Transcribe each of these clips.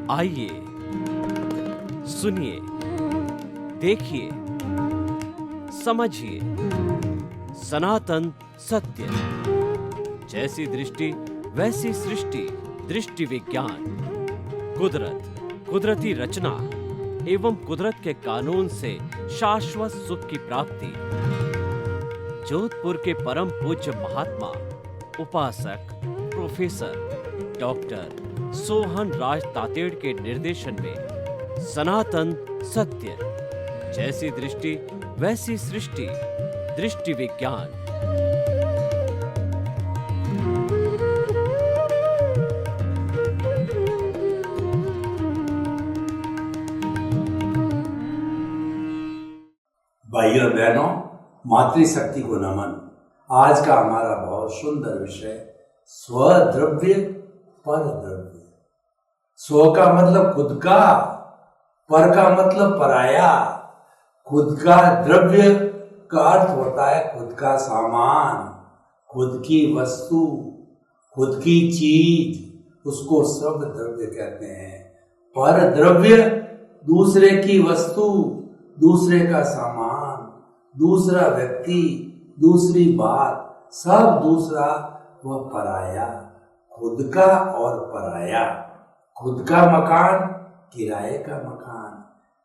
आइए, सुनिए, देखिए, समझिए सनातन सत्य। जैसी दृष्टि वैसी सृष्टि, दृष्टि विज्ञान। कुदरत, कुदरती रचना एवं कुदरत के कानून से शाश्वत सुख की प्राप्ति। जोधपुर के परम पूज्य महात्मा उपासक प्रोफेसर डॉक्टर सोहन राज तातेड़ के निर्देशन में सनातन सत्य। जैसी दृष्टि वैसी सृष्टि, दृष्टि विज्ञान। भाइयों बहनों, मातृशक्ति को नमन। आज का हमारा बहुत सुंदर विषय स्वद्रव्य पर द्रव्य। स्व का मतलब खुद का, पर का मतलब पराया। खुद का द्रव्य का अर्थ होता है खुद का सामान, खुद की वस्तु, खुद की चीज, उसको सब द्रव्य कहते हैं। पर द्रव्य दूसरे की वस्तु, दूसरे का सामान, दूसरा व्यक्ति, दूसरी बात, सब दूसरा, वह पराया। खुद का और पराया। खुद का मकान, किराए का मकान।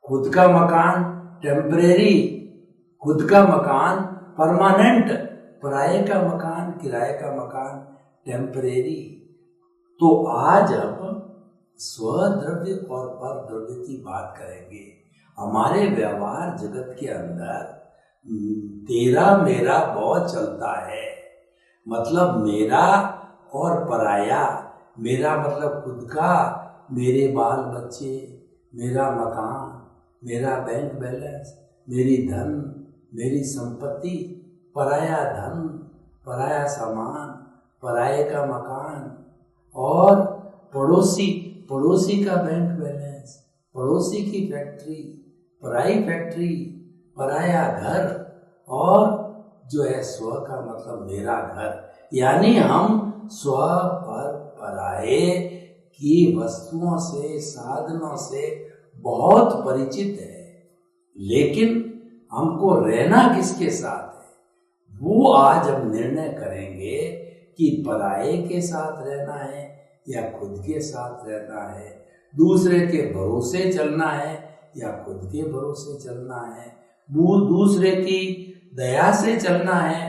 खुद का मकान टेम्परेरी, खुद का मकान परमानेंट। पराये का मकान, किराए का मकान टेम्परेरी। तो आज हम स्वद्रव्य और परद्रव्य की बात करेंगे। हमारे व्यवहार जगत के अंदर तेरा मेरा बहुत चलता है। मतलब मेरा और पराया। मेरा मतलब खुद का, मेरे बाल बच्चे, मेरा मकान, मेरा बैंक बैलेंस, मेरी धन, मेरी संपत्ति। पराया धन, पराया सामान, पराये का मकान। और पड़ोसी, पड़ोसी का बैंक बैलेंस, पड़ोसी की फैक्ट्री, पराई फैक्ट्री, पराया घर। और जो है स्व का मतलब मेरा घर। यानी हम स्व पर पराये की वस्तुओं से, साधनों से बहुत परिचित है। लेकिन हमको रहना किसके साथ है, वो आज हम निर्णय करेंगे कि पराये के साथ रहना है या खुद के साथ रहना है। दूसरे के भरोसे चलना है या खुद के भरोसे चलना है। दूसरे की दया से चलना है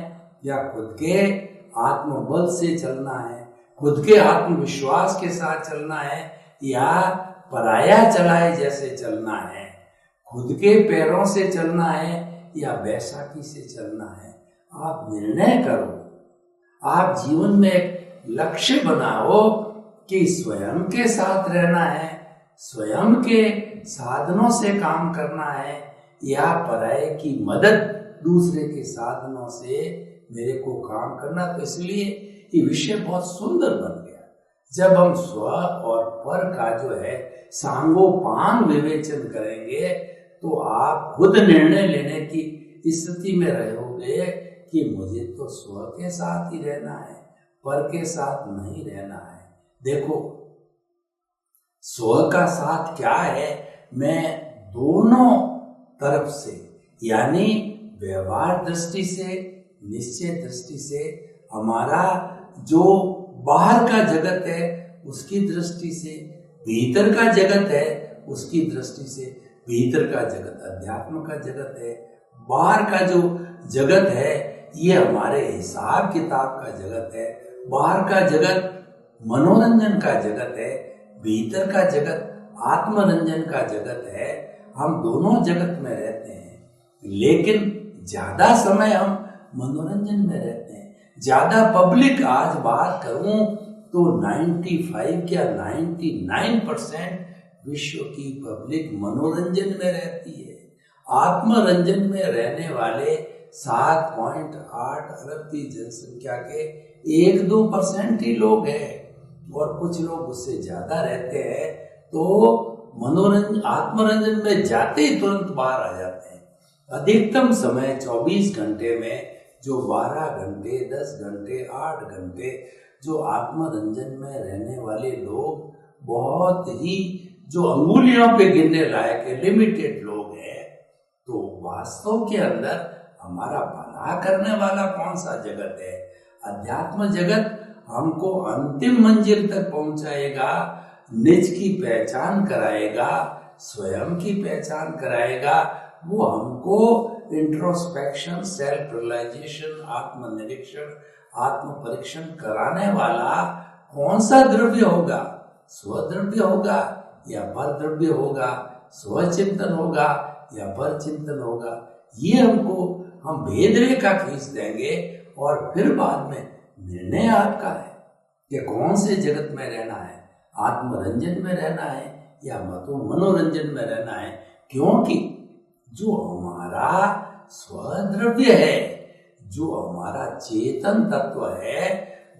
या खुद के आत्मबल से चलना है। खुद के आत्मविश्वास के साथ चलना है या पराया चलाए जैसे चलना है। खुद के पैरों से चलना है या बैसाखी से चलना है। आप निर्णय करो। आप जीवन में एक लक्ष्य बनाओ कि स्वयं के साथ रहना है, स्वयं के साधनों से काम करना है या पराये की मदद, दूसरे के साधनों से मेरे को काम करना। तो इसलिए ये विषय बहुत सुंदर बन गया। जब हम स्व और पर का जो है सांगोपांग विवेचन करेंगे तो आप खुद निर्णय लेने की स्थिति में रहोगे कि मुझे तो स्व के साथ ही रहना है, पर के साथ नहीं रहना है। देखो, स्व का साथ क्या है, मैं दोनों तरफ से, यानी व्यवहार दृष्टि से, निश्चय दृष्टि से, हमारा जो बाहर का जगत है उसकी दृष्टि से, भीतर का जगत है उसकी दृष्टि से। भीतर का जगत अध्यात्म का जगत है, बाहर का जो जगत है ये हमारे हिसाब किताब का जगत है। बाहर का जगत मनोरंजन का जगत है, भीतर का जगत आत्मरंजन का जगत है। हम दोनों जगत में रहते हैं, लेकिन ज्यादा समय हम मनोरंजन में रहते हैं। ज्यादा पब्लिक, आज बात करूं तो 95 या 99% विश्व की पब्लिक मनोरंजन में रहती है। आत्मरंजन में रहने वाले 7.8 अरब की जनसंख्या के 1-2% ही लोग हैं, और कुछ लोग उससे ज्यादा रहते हैं। तो मनोरंजन आत्मरंजन में जाते ही तुरंत बाहर आ जाते हैं। अधिकतम समय 24 घंटे में जो 12 घंटे, 10 घंटे, 8 घंटे जो आत्मरंजन में रहने वाले लोग बहुत ही जो अंगुलियों पे गिनने लायक है, लिमिटेड लोग हैं, तो वास्तव के अंदर हमारा भला करने वाला कौन सा जगत है? अध्यात्म जगत हमको अंतिम मंजिल तक पहुंचाएगा, निज की पहचान कराएगा, स्वयं की पहचान कराएगा। वो हमको इंट्रोस्पेक्शन, सेल्फ रियलाइजेशन, आत्मनिरीक्षण, आत्म परीक्षण कराने वाला कौन सा द्रव्य होगा? स्वद्रव्य होगा या पर द्रव्य होगा? स्वचिंतन होगा या पर चिंतन होगा? ये हमको हम भेद रेखा खींच देंगे और फिर बाद में निर्णय आपका है कि कौन से जगत में रहना है, आत्मरंजन में रहना है या मनोरंजन में रहना है। क्योंकि जो हमारा स्वद्रव्य है, जो हमारा चेतन तत्व है,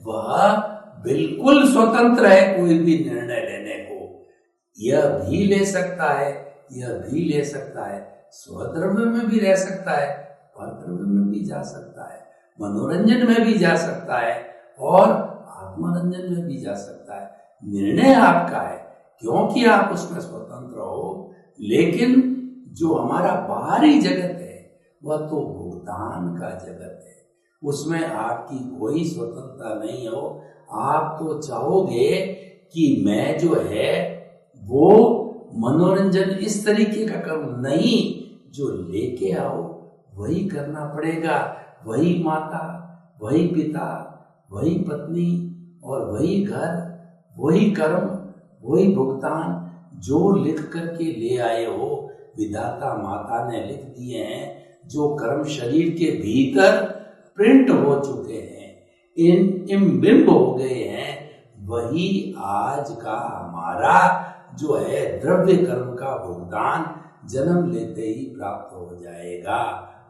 वह बिल्कुल स्वतंत्र है कोई भी निर्णय लेने को। यह भी ले सकता है, यह भी ले सकता है, स्वद्रव्य में भी रह सकता है, परद्रव्य में भी जा सकता है, मनोरंजन में भी जा सकता है और आत्मरंजन में भी जा सकता है। निर्णय आपका है क्योंकि आप उसमें स्वतंत्र हो। लेकिन जो हमारा बाहरी जगत है वह तो भुगतान का जगत है, उसमें आपकी कोई स्वतंत्रता नहीं हो। आप तो चाहोगे कि मैं जो है वो मनोरंजन इस तरीके का करूं, नहीं, जो लेके आओ वही करना पड़ेगा। वही माता, वही पिता, वही पत्नी और वही घर, वही कर्म, वही भुगतान जो लिख करके ले आए हो, विधाता माता ने लिख दिए हैं, जो कर्म शरीर के भीतर प्रिंट हो चुके हैं, इम्बिंब हो गए हैं, वही आज का हमारा जो है द्रव्य कर्म का भुगतान जन्म लेते ही प्राप्त हो जाएगा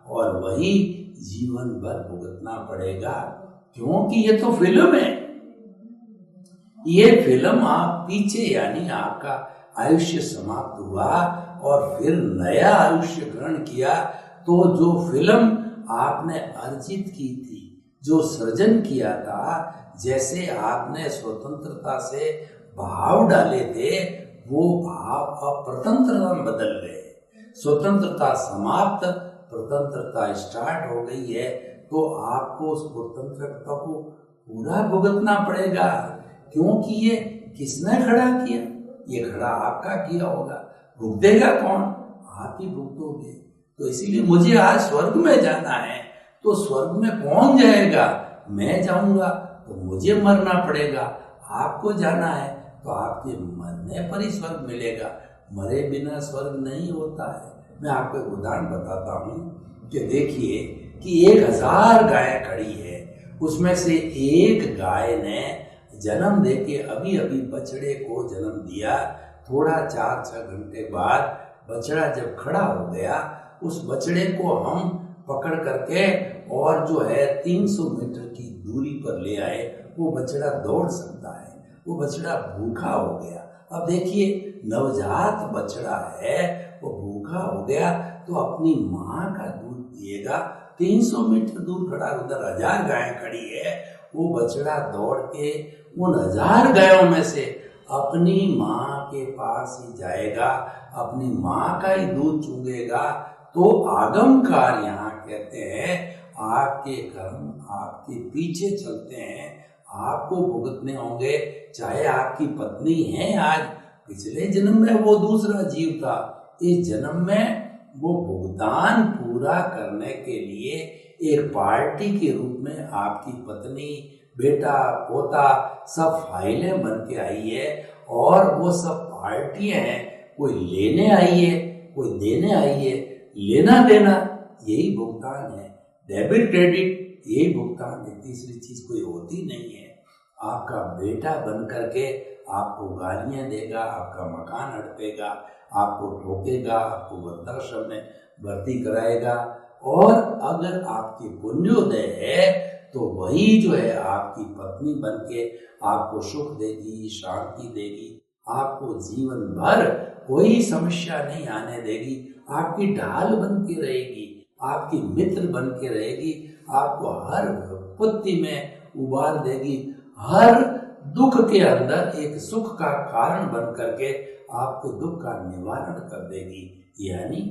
और वही जीवन भर भुगतना पड़ेगा। क्योंकि ये तो फिल्म है, ये फिल्म आप पीछे, यानी आपका आयुष्य समाप्त हुआ और फिर नया आयुष्य ग्रहण किया, तो जो फिल्म आपने अर्जित की थी, जो सृजन किया था, जैसे आपने स्वतंत्रता से भाव डाले थे, वो भाव अब प्रतंत्रता में बदल गए। स्वतंत्रता समाप्त, प्रतंत्रता स्टार्ट हो गई है, तो आपको उस स्वतंत्रता को पूरा भुगतना पड़ेगा। क्योंकि ये किसने खड़ा किया? ये खड़ा आपका किया होगा। भुगतेगा कौन? आप ही भुगतोगे। तो इसीलिए मुझे आज स्वर्ग में जाना है, तो स्वर्ग में कौन जाएगा? मैं जाऊंगा तो मुझे मरना पड़ेगा। आपको जाना है तो आपके मरने पर ही स्वर्ग मिलेगा, मरे बिना स्वर्ग नहीं होता है। मैं आपको एक उदाहरण बताता हूँ कि देखिए कि 1000 गाय खड़ी है, उसमें से एक गाय ने जन्म देके अभी अभी बछड़े को जन्म दिया। थोड़ा 4-6 घंटे बाद बछड़ा जब खड़ा हो गया, उस बछड़े को हम पकड़ करके और जो है 300 मीटर की दूरी पर ले आए। वो बछड़ा दौड़ सकता है, वो बछड़ा भूखा हो गया। अब देखिए नवजात बछड़ा है, वो भूखा हो गया तो अपनी माँ का दूध पिएगा। 300 मीटर दूर खड़ा, उधर 1000 गायें खड़ी है, वो बछड़ा दौड़ के उन 1000 गायों में से अपनी माँ के पास ही जाएगा, अपनी माँ का ही दूध चूंगेगा। तो आगमकार यहाँ कहते हैं आपके कर्म आपके पीछे चलते हैं, आपको भुगतने होंगे। चाहे आपकी पत्नी है आज, पिछले जन्म में वो दूसरा जीव था, इस जन्म में वो भुगतान पूरा करने के लिए एक पार्टी के रूप में आपकी पत्नी, बेटा, पोता सब फाइलें बन के आई है और वो सब पार्टियां हैं। कोई लेने आई है, कोई देने आई है। लेना देना यही भुगतान है, डेबिट क्रेडिट यही भुगतान है, तीसरी चीज कोई होती नहीं है। आपका बेटा बन करके आपको गालियां देगा, आपका मकान हड़पेगा, आपको ठोकेगा, आपको वृद्धाश्रम में भर्ती कराएगा। और अगर आपकी पुण्योदय है तो वही जो है आपकी पत्नी बन के आपको सुख देगी, शांति देगी, आपको जीवन भर कोई समस्या नहीं आने देगी, आपकी ढाल बन के रहेगी, आपकी मित्र बन के रहेगी, आपको हर विपत्ति में उबार देगी, हर दुख के अंदर एक सुख का कारण बन करके आपके दुख का निवारण कर देगी। यानी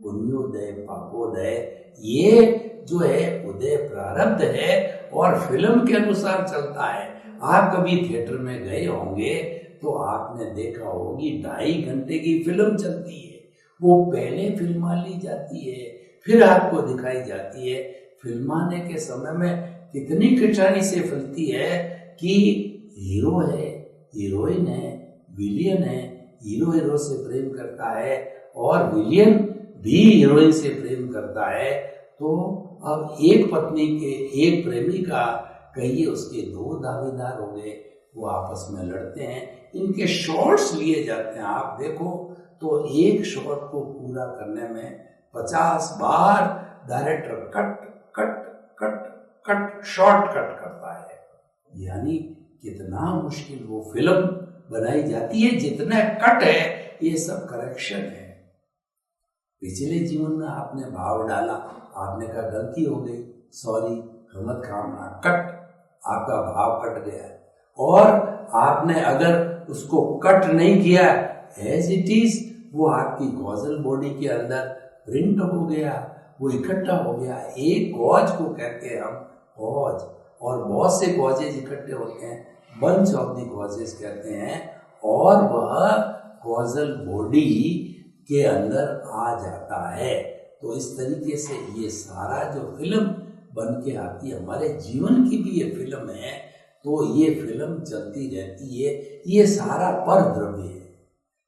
पुण्योदय पापोदय, ये जो है उदय प्रारब्ध है और फिल्म के अनुसार चलता है। आप कभी थिएटर में गए होंगे तो आपने देखा होगी 2.5 घंटे की फिल्म चलती है। वो पहले फिल्मा ली जाती है, फिर आपको दिखाई जाती है। फिल्माने के समय में कितनी कठिनाई से फलती है कि हीरो है, हीरोइन है, विलियन है, हीरो से प्रेम करता है और विलियन भी हीरोइन से प्रेम करता है। तो अब एक पत्नी के एक प्रेमी का कहिए उसके 2 दावेदार हो गए, वो आपस में लड़ते हैं। इनके शॉट्स लिए जाते हैं, आप देखो तो एक शॉट को पूरा करने में 50 बार director cut cut cut cut short cut करता है। यानी कितना मुश्किल वो फिल्म बनाई जाती है, जितना कट है ये सब करेक्शन है। पिछले जीवन में आपने भाव डाला, आपने कहा गलती हो गई, सॉरी, क्षमा कामना, कट, आपका भाव कट गया। और आपने अगर उसको कट नहीं किया एज इट इज, वो आपकी गॉजल बॉडी के अंदर प्रिंट हो गया, वो इकट्ठा हो गया। एक गॉज को कहते हैं हम गॉज, और बहुत से गॉजेज इकट्ठे होते हैं, बंच ऑफ द गॉजेज कहते हैं, और वह गॉजल बॉडी के अंदर आ जाता है। तो इस तरीके से ये सारा जो फिल्म बन के आती है, हमारे जीवन की भी ये फिल्म है, तो ये फिल्म चलती रहती है। ये सारा पर द्रव्य है।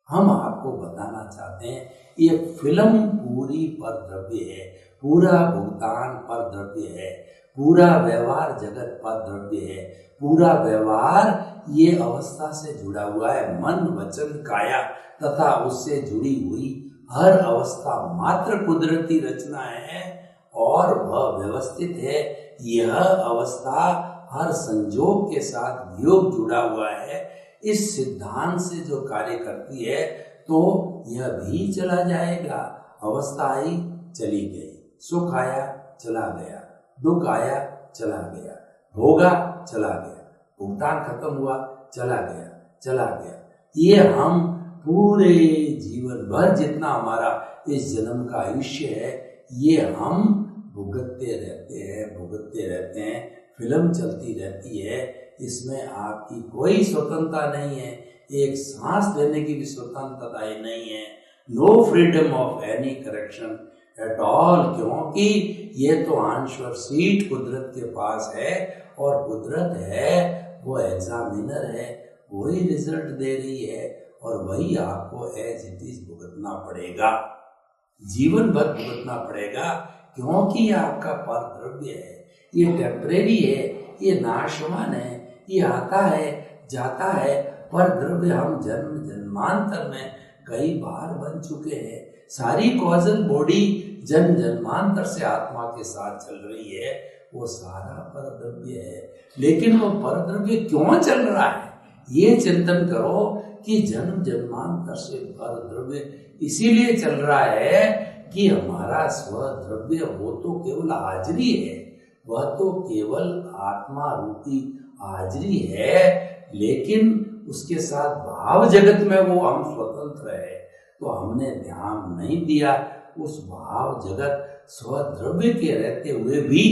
हम आपको बताना चाहते हैं ये फिल्म पूरी पर द्रव्य है, पूरा भुगतान पर द्रव्य है, पूरा व्यवहार जगत पर द्रव्य है, पूरा व्यवहार ये अवस्था से जुड़ा हुआ है, मन वचन काया तथा उससे जुड़ी हुई हर अवस्था मात्र कुदरती रचना है और वह व्यवस्थित है। यह अवस्था हर संजोग के साथ वियोग जुड़ा हुआ है। इस सिद्धांत से जो कार्य करती है तो यह भी चला जाएगा। अवस्था आई चली गई, सुख आया चला गया, दुख आया चला गया, भोगा चला गया, भुगतान खत्म हुआ चला गया, चला गया। ये हम पूरे जीवन भर जितना हमारा इस जन्म का आयुष्य है, ये हम भुगतते रहते हैं। फिल्म चलती रहती है, इसमें आपकी कोई स्वतंत्रता नहीं है, एक सांस लेने की भी स्वतंत्रता नहीं है। No freedom of any correction at all, क्योंकि ये तो आंसर सीट कुदरत के पास है और कुदरत है वो एग्जामिनर है, वही रिजल्ट दे रही है और वही आपको एज इट इज भुगतना पड़ेगा, जीवन भर भुगतना पड़ेगा, क्योंकि ये आपका पर द्रव्य है, ये टेम्परेरी है, ये नाशवान है, ये आता है जाता है। पर द्रव्य हम जन्म जन्मांतर में कई बार बन चुके हैं। सारी कॉजल बॉडी जन्म जन्मांतर से आत्मा के साथ चल रही है, वो सारा पर द्रव्य है। लेकिन वो पर द्रव्य क्यों चल रहा है, ये चिंतन करो कि जन्म जन्मांतर से पर द्रव्य इसीलिए चल रहा है कि हमारा स्वद्रव्य वो तो केवल हाजरी है, वह तो केवल आत्मा रूपी हाजरी है, लेकिन उसके साथ भाव जगत में वो हम स्वतंत्र है। तो हमने ध्यान नहीं दिया उस भाव जगत स्वद्रव्य के रहते हुए भी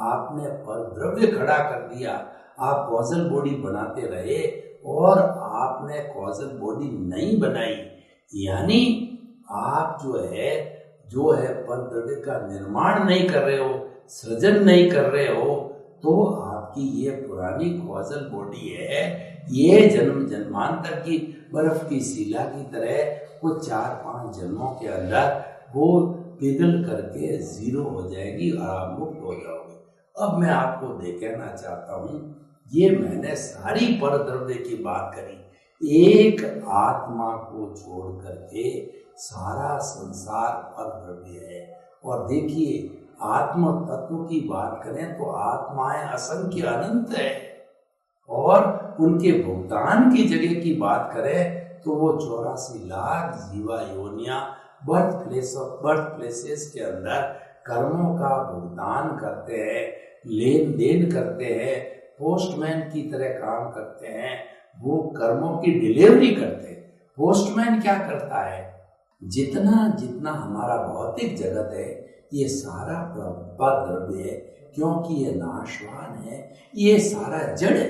आपने पर द्रव्य खड़ा कर दिया। आप कॉजल बॉडी बनाते रहे और आपने कॉजल बॉडी नहीं बनाई, यानी आप जो है पर द्रव्य का निर्माण नहीं कर रहे हो, सृजन नहीं कर रहे हो। तो आपकी ये पुरानी कॉजल बॉडी है, ये जन्म जन्मांतर की बर्फ की शिला की तरह कुछ 4-5 जन्मों के अंदर वो पिघल करके जीरो हो जाएगी और आप मुक्त हो जाओगे। अब मैं आपको कहना चाहता हूँ, ये मैंने सारी पर द्रव्य की बात करी, एक आत्मा को छोड़ करके सारा संसार पर द्रव्य है। और देखिए, आत्म तत्व की बात करें तो आत्माएं असंख्य अनंत है और उनके भुगतान की जगह की बात करें तो वो 84 लाख जीवा योनियां बर्थ प्लेसेस के अंदर कर्मों का भुगतान करते हैं, लेन देन करते हैं, पोस्टमैन की तरह काम करते हैं, वो कर्मों की डिलीवरी करते हैं। पोस्टमैन क्या करता है, जितना जितना हमारा भौतिक जगत है ये सारा पर द्रव्य है, क्योंकि ये नाशवान है, ये सारा जड़ है।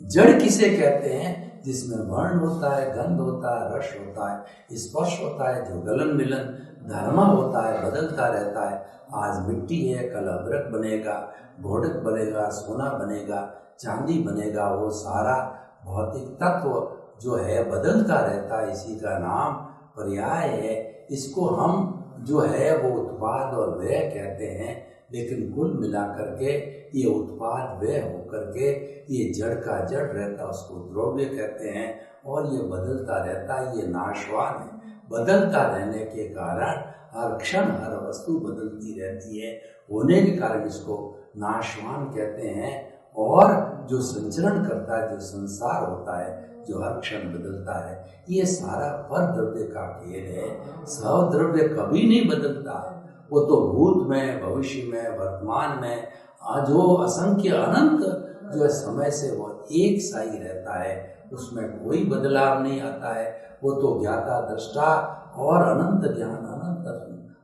जड़ किसे कहते हैं, जिसमें वर्ण होता है, गंध होता है, रस होता है, स्पर्श होता है, जो गलन मिलन धर्मा होता है, बदलता रहता है। आज मिट्टी है, कल अभ्रक बनेगा, घोड़क बनेगा, सोना बनेगा, चांदी बनेगा। वो सारा भौतिक तत्व जो है बदलता रहता है, इसी का नाम पर्याय है। इसको हम जो है वो उत्पाद और व्यय कहते हैं, लेकिन कुल मिलाकर के ये उत्पाद व्यय होकर के ये जड़ का जड़ रहता है, उसको द्रव्य कहते हैं। और ये बदलता रहता है, ये नाशवान है। बदलता रहने के कारण हर क्षण हर वस्तु बदलती रहती है, होने के कारण इसको नाशवान कहते हैं। और जो संचरण करता है, जो संसार होता है, जो हर क्षण बदलता है, ये सारा पर द्रव्य का खेल है। सद्रव्य कभी नहीं बदलता, वो तो भूत में, भविष्य में, वर्तमान में जो असंख्य अनंत जो है समय से वो एक सा ही रहता है, उसमें कोई बदलाव नहीं आता है। वो तो ज्ञाता दृष्टा और अनंत ज्ञान,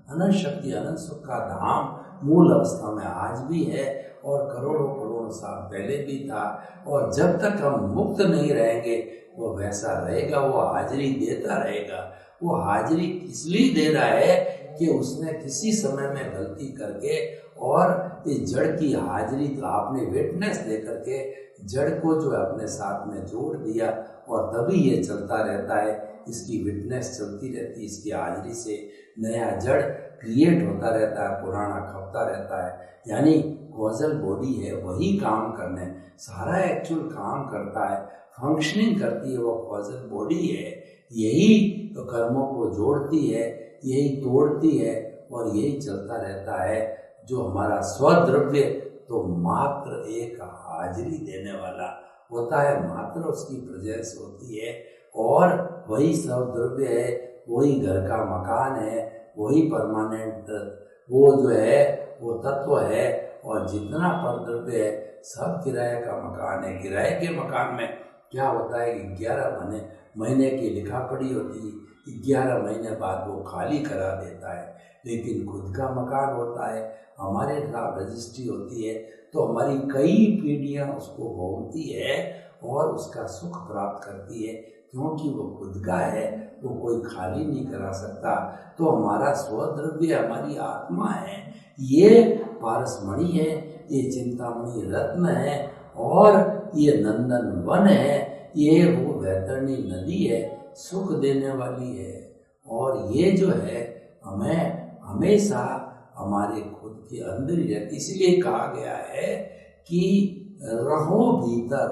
अनंत शक्ति, अनंत सुख का धाम मूल अवस्था में आज भी है और करोड़ों करोड़ साल पहले भी था। और जब तक हम मुक्त नहीं रहेंगे वो वैसा रहेगा, वो हाजिरी देता रहेगा। वो हाजिरी इसलिए दे रहा है कि उसने किसी समय में गलती करके और इस जड़ की हाजिरी तो आपने विटनेस दे करके जड़ को जो है अपने साथ में जोड़ दिया, और तभी ये चलता रहता है। इसकी विटनेस चलती रहती है, इसकी हाजिरी से नया जड़ क्रिएट होता रहता है, पुराना खपता रहता है। यानी कॉजल बॉडी है, वही काम करने सारा एक्चुअल काम करता है, फंक्शनिंग करती है, वो कॉजल बॉडी है। यही तो कर्मों को जोड़ती है, यही तोड़ती है, और यही चलता रहता है। जो हमारा स्वद्रव्य तो मात्र एक हाजिरी देने वाला होता है, मात्र उसकी प्रेजेंस होती है, और वही स्वद्रव्य है, वही घर का मकान है, वही परमानेंट वो जो है वो तत्व है। और जितना परद्रव्य है सब किराए का मकान है। किराए के मकान में क्या होता है कि 11 महीने की लिखा पड़ी होती है, 11 महीने बाद वो खाली करा देता है। लेकिन खुद का मकान होता है, हमारे खिलाफ रजिस्ट्री होती है, तो हमारी कई पीढ़ियां उसको भोगती है और उसका सुख प्राप्त करती है, क्योंकि वो खुद का है, वो कोई खाली नहीं करा सकता। तो हमारा स्वद्रव्य हमारी आत्मा है, ये पारसमणि है, ये चिंतामणि रत्न है, और ये नंदन वन है, ये वो वैतरणी नदी है, सुख देने वाली है। और ये जो है हमें हमेशा हमारे खुद के अंदर ही रहती। इसीलिए कहा गया है कि रहो भीतर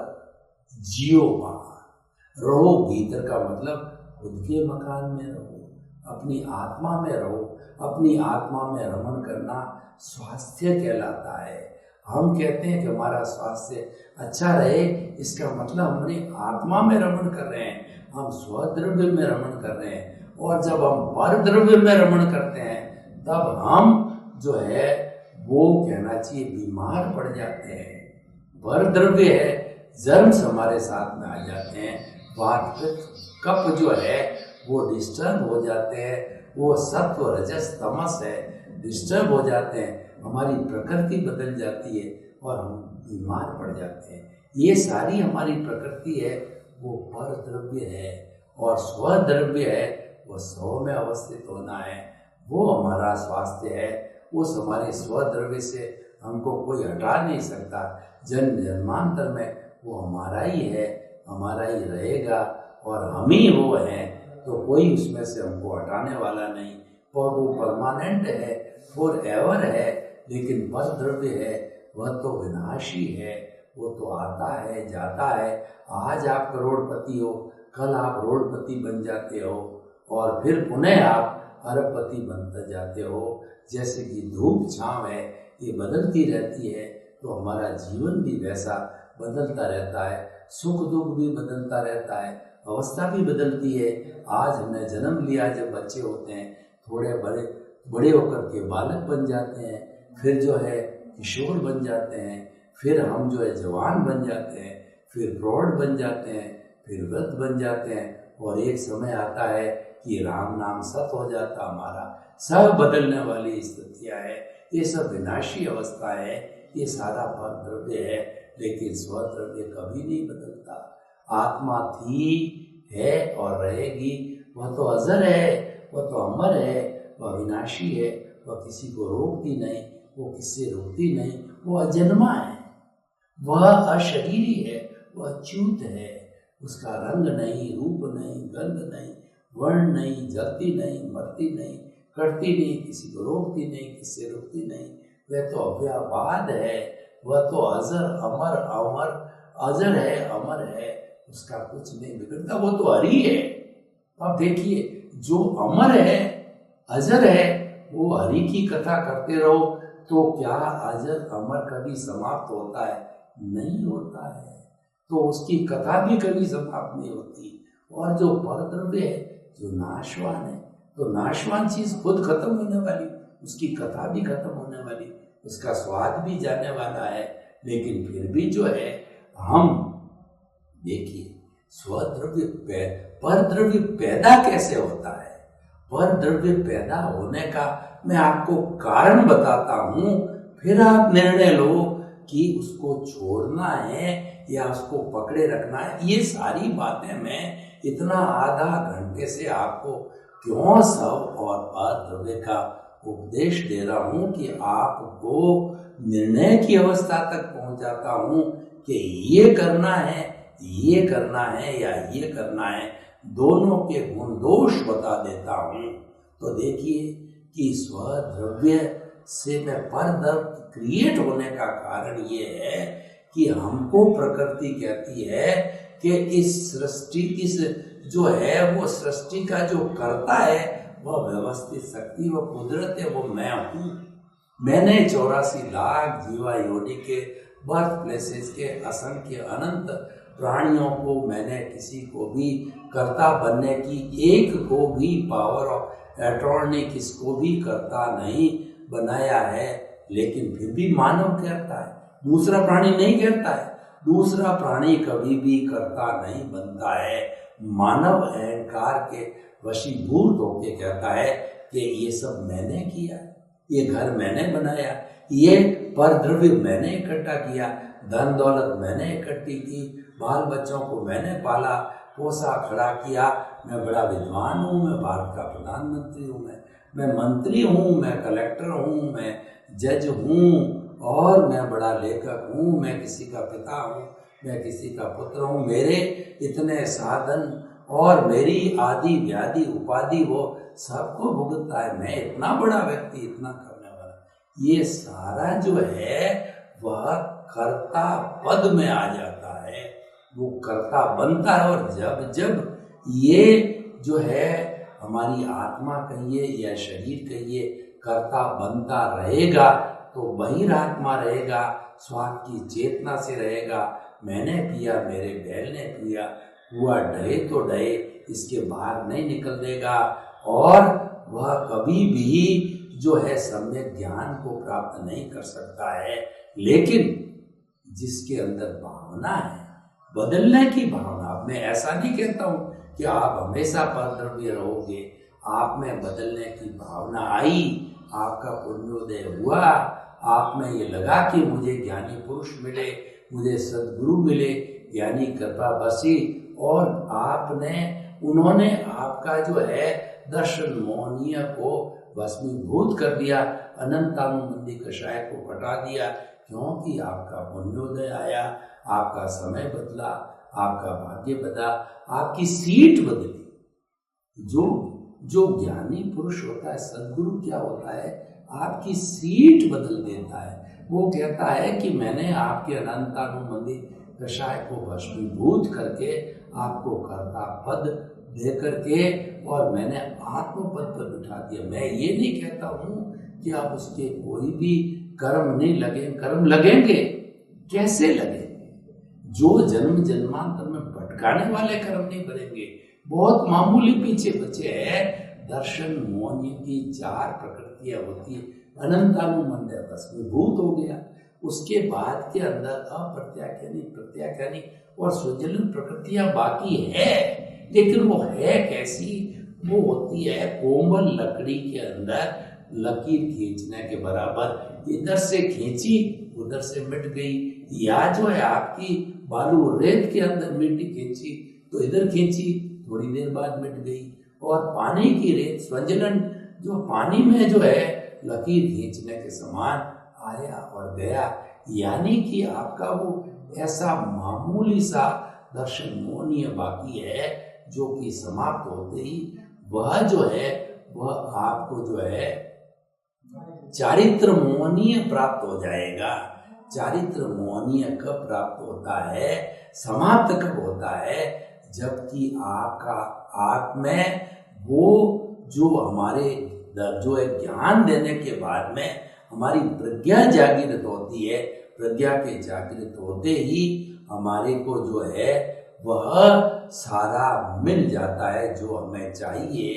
जियो बाहर। रहो भीतर का मतलब खुद के मकान में रहो, अपनी आत्मा में रहो। अपनी आत्मा में रमण करना स्वास्थ्य कहलाता है। हम कहते हैं कि हमारा स्वास्थ्य अच्छा रहे, इसका मतलब हमने आत्मा में रमण कर रहे हैं, हम स्वद्रव्य में रमण कर रहे हैं। और जब हम परद्रव्य में रमण करते हैं तब हम जो है वो कहना चाहिए बीमार पड़ जाते हैं। परद्रव्य है, जर्म्स हमारे साथ में आ जाते हैं, वात कफ जो है वो डिस्टर्ब हो जाते हैं, वो सत्व रजस तमस है डिस्टर्ब हो जाते हैं, हमारी प्रकृति बदल जाती है और हम बीमार पड़ जाते हैं। ये सारी हमारी प्रकृति है, वो परद्रव्य है। और स्वद्रव्य है, वो स्व में अवस्थित होना है, वो हमारा स्वास्थ्य है। उस हमारे स्वद्रव्य से हमको कोई हटा नहीं सकता। जन्म जन्मांतर में वो हमारा ही है, हमारा ही रहेगा, और हम ही वो हैं, तो कोई उसमें से हमको हटाने वाला नहीं। और वो परमानेंट है, फॉर एवर है। लेकिन परद्रव्य है, वह तो विनाशी है, वो तो आता है जाता है। आज आप करोड़पति हो, कल आप रोडपति बन जाते हो, और फिर पुनः आप अरबपति बनते जाते हो। जैसे कि धूप छांव है, ये बदलती रहती है, तो हमारा जीवन भी वैसा बदलता रहता है। सुख दुख भी बदलता रहता है, अवस्था भी बदलती है। आज हमने जन्म लिया, जब बच्चे होते हैं थोड़े बड़े होकर के बालक बन जाते हैं, फिर जो है किशोर बन जाते हैं, फिर हम जो है जवान बन जाते हैं, फिर प्रौढ़ बन जाते हैं, फिर वृद्ध बन जाते हैं, और एक समय आता है कि राम नाम सत हो जाता हमारा। सब बदलने वाली स्थितियाँ है, ये सब विनाशी अवस्था है, ये सारा पर द्रव्य है, लेकिन स्वद्रव्य कभी नहीं बदलता। आत्मा थी, है और रहेगी, वह तो अजर है, वह तो अमर है, वह विनाशी है, वह किसी को रोकती नहीं, वो किससे रोकती नहीं, वो अजन्मा है, वह अशरीरी है, वह अच्युत है, उसका रंग नहीं, रूप नहीं, गंध नहीं, वर्ण नहीं, जलती नहीं, मरती नहीं, कटती नहीं, किसी को रोकती नहीं, किससे रोकती नहीं, वह तो अव्याबाद है, वह तो अजर अमर अमर अजर है, अमर है, उसका कुछ नहीं बिगड़ता, वो तो हरि है। अब देखिए, जो अमर है, अजर है, वो हरि की कथा करते रहो तो क्या अजर अमर कभी समाप्त होता है? नहीं होता है। तो उसकी कथा भी कभी समाप्त नहीं होती। और जो परद्रव्य है, जो नाशवान है, तो नाशवान चीज खुद खत्म होने वाली, उसकी कथा भी खत्म होने वाली, उसका स्वाद भी जाने वाला है। लेकिन फिर भी जो है, हम देखिए, स्वद्रव्य परद्रव्य पैदा कैसे होता है? परद्रव्य पैदा होने का मैं आपको कारण बताता हूं, फिर आप निर्णय लो कि उसको छोड़ना है या उसको पकड़े रखना है। ये सारी बातें मैं इतना आधा घंटे से आपको क्यों सब और परद्रव्य का उपदेश दे रहा हूं कि आपको निर्णय की अवस्था तक पहुंचाता हूं कि ये करना है, ये करना है या ये करना है, दोनों के गुण दोष बता देता हूं। तो देखिए कि स्वद्रव्य से मैं परद्रव्य क्रिएट होने का कारण ये है कि हमको प्रकृति कहती है कि इस सृष्टि, इस जो है वो सृष्टि का जो करता है वह व्यवस्थित शक्ति, वह कुदरत है, वो मैं हूँ। मैंने 84 लाख जीवा योनि के बर्थ प्लेसेस के असंख्य अनंत प्राणियों को, मैंने किसी को भी कर्ता बनने की एक को भी पावर ऑफ अटॉर्नी किसको भी कर्ता नहीं बनाया है। लेकिन फिर भी मानव कहता है, दूसरा प्राणी नहीं कहता है। दूसरा प्राणी कभी भी कर्ता नहीं बनता है। मानव अहंकार के वशीभूत होके कहता है कि ये सब मैंने किया, ये घर मैंने बनाया, ये परद्रव्य मैंने इकट्ठा किया, धन दौलत मैंने इकट्ठी की, बाल बच्चों को मैंने पाला पोसा खड़ा किया, मैं बड़ा विद्वान हूँ, मैं भारत का प्रधानमंत्री हूँ, मैं मंत्री हूँ, मैं कलेक्टर हूँ, मैं जज हूँ, और मैं बड़ा लेखक हूँ, मैं किसी का पिता हूँ, मैं किसी का पुत्र हूँ, मेरे इतने साधन और मेरी आदि व्याधि उपाधि वो सबको भुगतता है, मैं इतना बड़ा व्यक्ति, इतना करने वाला। ये सारा जो है वह कर्ता पद में आ जाता है, वो कर्ता बनता है। और जब जब ये जो है हमारी आत्मा कहिए या शरीर कहिए कर्ता बनता रहेगा तो बहिरात्मा रहेगा, स्वार्थ की चेतना से रहेगा। मैंने किया, मेरे बैल ने किया, हुआ ढहे तो ढहे, इसके बाहर नहीं निकल देगा। और वह कभी भी जो है सम्यक ज्ञान को प्राप्त नहीं कर सकता है। लेकिन जिसके अंदर भावना है, बदलने की भावना, मैं ऐसा नहीं कहता हूँ कि आप हमेशा परद्रव्य रहोगे, आप में बदलने की भावना आई, आपका पुण्योदय हुआ, आप में ये लगा कि मुझे ज्ञानी पुरुष मिले, मुझे सद्गुरु मिले, ज्ञानी कृपा बसी, और उन्होंने आपका जो है दर्शन मोहनीय को भस्मीभूत कर दिया, अनंतानुबंधी कषाय को हटा दिया, क्योंकि आपका पुण्योदय आया, आपका समय बदला, आपका भाग्य बदला, आपकी सीट बदली। जो ज्ञानी पुरुष होता है, सद्गुरु क्या होता है, आपकी सीट बदल देता है। वो कहता है कि मैंने आपके अनंतानुबंधी कषाय को भस्मीभूत करके आपको कर्ता पद दे करके और मैंने आत्म पद पर बिठा दिया। मैं ये नहीं कहता हूँ कि आप उसके कोई भी कर्म नहीं लगे, कर्म लगेंगे, कैसे लगेंगे? जो जन्म जन्मांतर में भटकाने वाले कर्म नहीं करेंगे। बहुत मामूली पीछे बचे हैं। दर्शन मोहनीय की 4 प्रकृतियां होती है। अनंतानुमंद भस्मीभूत हो गया। उसके बाद के अंदर अप्रत्याख्यानी, प्रत्याख्यानी और स्वजलन प्रकृतियां बाकी है, लेकिन वो है कैसी? वो होती है कोमल लकड़ी के अंदर लकीर खींचने के बराबर। इधर से खींची उधर से मिट गई, या जो है आपकी बालू रेत के अंदर मिट्टी खींची तो इधर खींची, थोड़ी देर बाद मिट गई। और पानी की रेत स्वजलन, जो पानी में जो है लकीर खींचने के समान आया और गया। यानी कि आपका वो ऐसा मामूली सा दर्शन मोहनीय बाकी है, जो कि समाप्त होते ही वह जो है वह आपको जो है चारित्र मोहनीय प्राप्त हो जाएगा। चारित्र मोहनीय कब प्राप्त होता है? समाप्त कब होता है? जबकि आपका आत्म में वो जो हमारे जो है ज्ञान देने के बाद में हमारी प्रज्ञा जागृत होती है। प्रज्ञा के जागृत होते ही हमारे को जो है वह सारा मिल जाता है जो हमें चाहिए।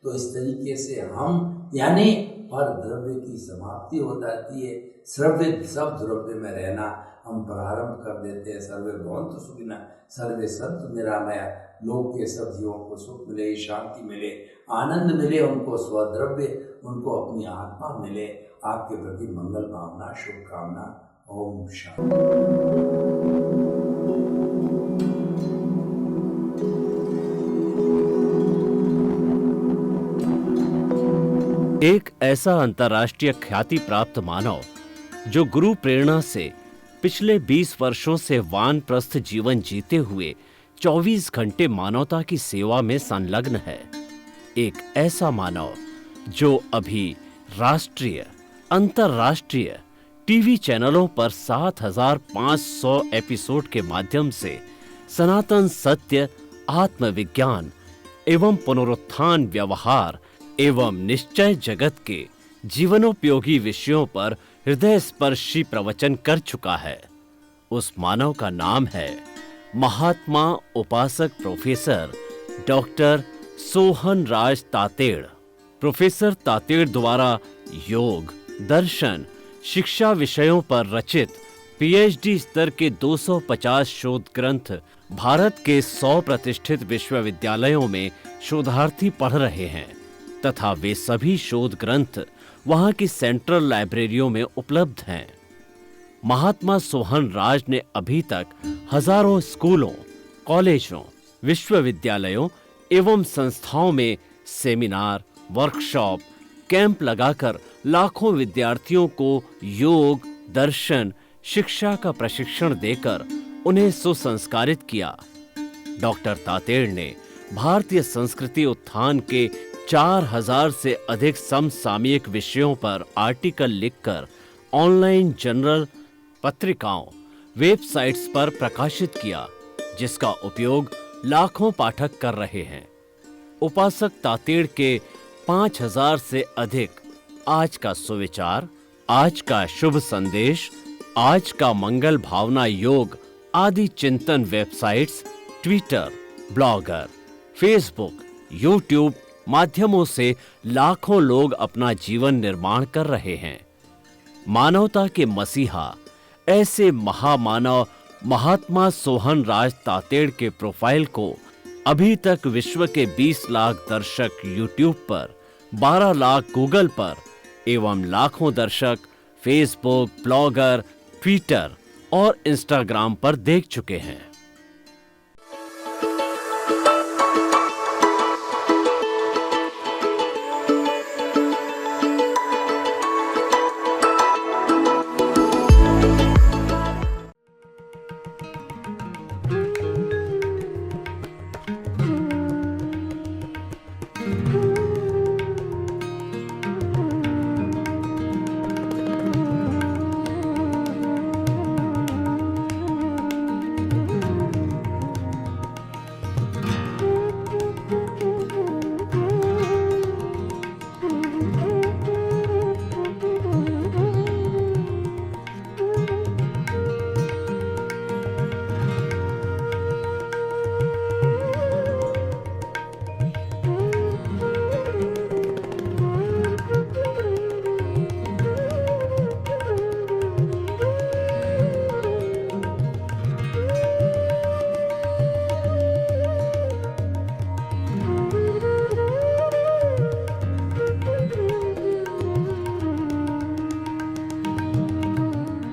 तो इस तरीके से हम यानी पर द्रव्य की समाप्ति हो जाती है। श्रव्य सब द्रव्य में रहना हम प्रारंभ कर देते हैं। सर्वे भवन्तु सुखिनः सर्वे सन्तु निरामया। लोक के सब जीवों को सुख मिले, शांति मिले, आनंद मिले, उनको स्वद्रव्य, उनको अपनी आत्मा मिले। आपके प्रति मंगल भावना, शुभकामना। ओम शांति। एक ऐसा अंतर्राष्ट्रीय ख्याति प्राप्त मानव जो गुरु प्रेरणा से पिछले 20 वर्षों से वानप्रस्थ जीवन जीते हुए 24 घंटे मानवता की सेवा में संलग्न है। एक ऐसा मानव जो अभी राष्ट्रीय, अंतर्राष्ट्रीय टीवी चैनलों पर 7,500 एपिसोड के माध्यम से सनातन सत्य, आत्मविज्ञान एवं पुनरुत्थान, व्यवहार एवं निश्चय जगत के जीवनोपयोगी विषयों पर हृदय स्पर्शी प्रवचन कर चुका है। उस मानव का नाम है महात्मा उपासक प्रोफेसर डॉक्टर सोहन राज तातेड़। प्रोफेसर तातेड़ द्वारा योग, दर्शन, शिक्षा विषयों पर रचित पीएचडी स्तर के 250 शोध ग्रंथ भारत के 100 प्रतिष्ठित विश्वविद्यालयों में शोधार्थी पढ़ रहे हैं तथा वे सभी शोध ग्रंथ वहां की सेंट्रल लाइब्रेरियों में उपलब्ध हैं। महात्मा सोहन राज ने अभी तक हजारों स्कूलों, कॉलेजों, विश्वविद्यालयों एवं संस्थाओं में सेमिनार, वर्कशॉप, कैंप लगाकर लाखों विद्यार्थियों को योग, दर्शन, शिक्षा का प्रशिक्षण देकर उन्हें सुसंस्कारित किया। डॉक्टर तातेड़ ने भारतीय संस्कृति उत्थान के 4000 से अधिक समसामयिक विषयों पर आर्टिकल लिखकर ऑनलाइन जर्नल, पत्रिकाओं, वेबसाइट्स पर प्रकाशित किया, जिसका उपयोग लाखों पाठक कर रहे हैं। उपासक तातेड़ के 5000 से अधिक आज का सुविचार, आज का शुभ संदेश, आज का मंगल भावना योग आदि चिंतन websites, Twitter, blogger, Facebook, YouTube माध्यमों से लाखों लोग अपना जीवन निर्माण कर रहे हैं। मानवता के मसीहा ऐसे महामानव महात्मा सोहन राज तातेड़ के प्रोफाइल को अभी तक विश्व के 20 लाख दर्शक यूट्यूब पर, 12 लाख गूगल पर एवं लाखों दर्शक फेसबुक, ब्लॉगर, ट्विटर और इंस्टाग्राम पर देख चुके हैं।